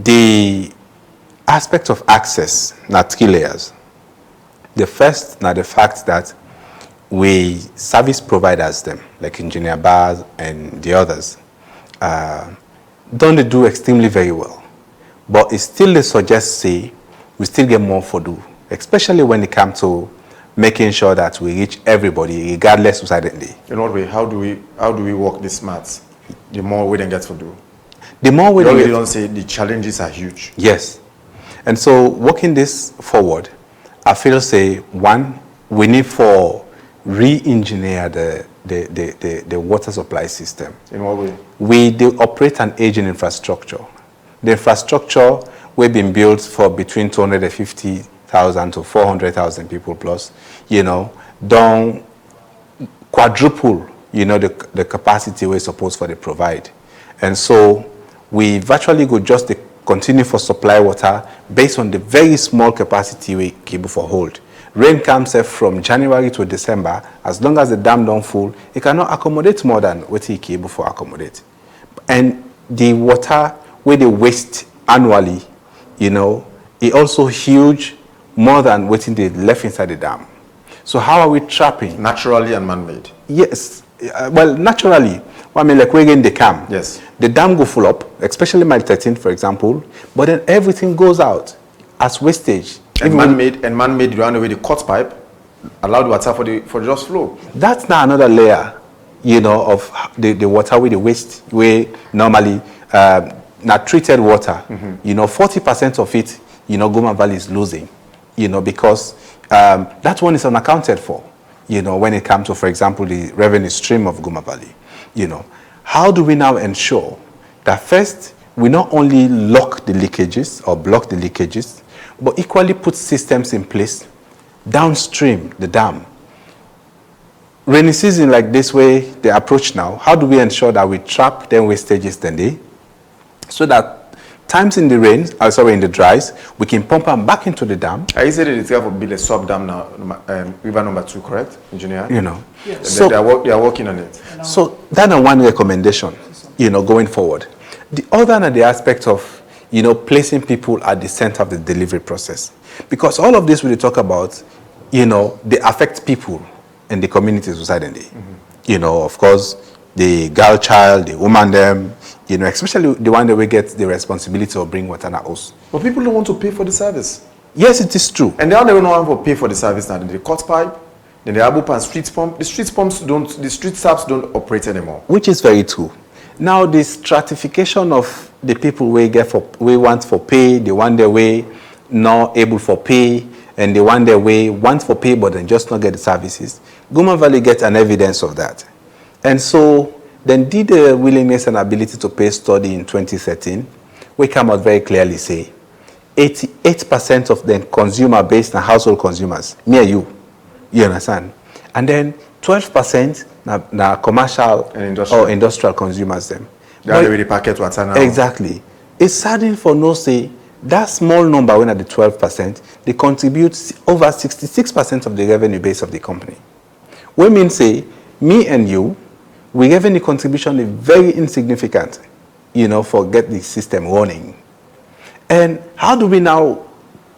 The aspect of access, not 3 layers. The first, now the fact that we service providers them, like Engineer Bars and the others, don't they do extremely very well. But it still suggests, say, we still get more for do, especially when it comes to making sure that we reach everybody, regardless of identity. In what way? How do we work this maths? The more we then get to do. The more we don't say the challenges are huge. Yes. And so working this forward, I feel say, one, we need for re-engineer the water supply system. In what way? We operate an aging infrastructure. The infrastructure we've been built for between 250,000 to 400,000 people plus, don't quadruple, the capacity we're supposed for the provide. And so we virtually go just continue for supply water based on the very small capacity we able for hold. Rain comes from January to December. As long as the dam don't full, it cannot accommodate more than what it able for accommodate. And the water where they waste annually, it also huge more than what they left inside the dam. So how are we trapping? Naturally and man-made. Yes. Well, naturally. I mean, like we're in the camp. Yes. The dam go full up, especially mile 13, for example, but then everything goes out as wastage. And man-made, you know, with the cut pipe, allow the water for just flow. That's now another layer, of the water with the waste, where normally not treated water. 40% of it, Goma Valley is losing, because that one is unaccounted for, when it comes to, for example, the revenue stream of Goma Valley. How do we now ensure that first, we not only lock the leakages or block the leakages, but equally put systems in place downstream the dam. Rainy season like this way, the approach now, how do we ensure that we trap them wastages then they, so that times in the rain, in the dries, we can pump them back into the dam. I said it's going to build a sub dam now, river number 2, correct, engineer? Yeah. So they are working on it. So that's one recommendation, going forward. The other are the aspect of, placing people at the center of the delivery process. Because all of this we talk about, they affect people in the community society. Of course, the girl child, the woman them, especially the one that we get the responsibility of bring water in our house. But people don't want to pay for the service. Yes, it is true. And they don't want to pay for the service now. The cut pipe, then the abu and street pump. The street staffs don't operate anymore. Which is very true. Now the stratification of the people we want for pay, the one their way not able for pay, and the one their way want for pay but then just not get the services. Goma Valley gets an evidence of that. And so then did the willingness and ability to pay study in 2013, we come out very clearly say 88% of the consumer based on household consumers, me and you understand? And then 12% na commercial and industrial consumers them. They are already packet water now. Exactly. It's saddening for no say that small number when at the 12%, they contribute over 66% of the revenue base of the company. We mean say, me and you, we revenue contribution is very insignificant, for get the system running. And how do we now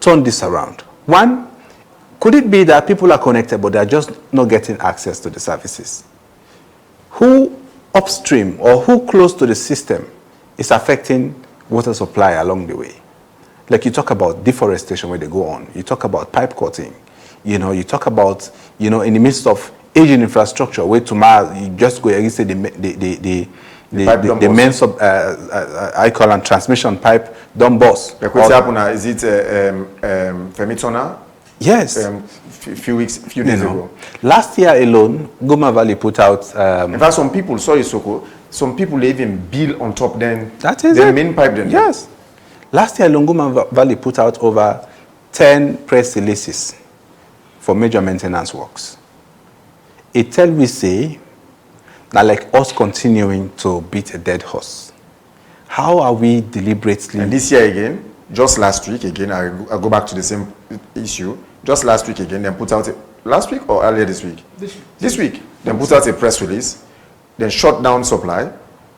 turn this around? One, could it be that people are connected, but they're just not getting access to the services? Who upstream or who close to the system is affecting water supply along the way? Like you talk about deforestation where they go on. You talk about pipe cutting. You talk about, in the midst of aging infrastructure, where tomorrow you just go and say the main I call and transmission pipe don't burst. Like what's happened now? Is it Femitona? Yes. Few days ago. Last year alone, Goma Valley put out... in fact, some people, sorry Soko, some people even bill on top then. That is the main pipe then. Yes. Last year alone, Goma Valley put out over 10 press releases for major maintenance works. It tells me say, that like us continuing to beat a dead horse. How are we deliberately... And this year again, just last week again, I go back to the same issue. Just last week again, then put out last week or earlier this week? This week. Then put out a press release, then shut down supply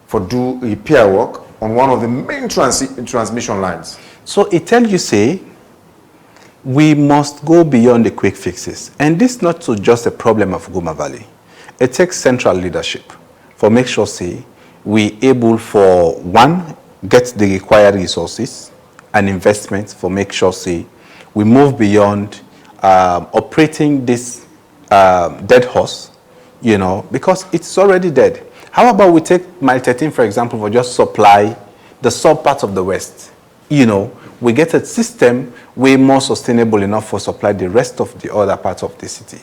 for do repair work on one of the main transmission lines. So it tells you, say, we must go beyond the quick fixes. And this is not to just a problem of Goma Valley. It takes central leadership for make sure, say, we able for, one, get the required resources and investments for make sure, say, we move beyond operating this dead horse, you know, because it's already dead. How about we take Mile 13, for example, for just supply the sub part of the West? You know, we get a system way more sustainable enough for supply the rest of the other parts of the city.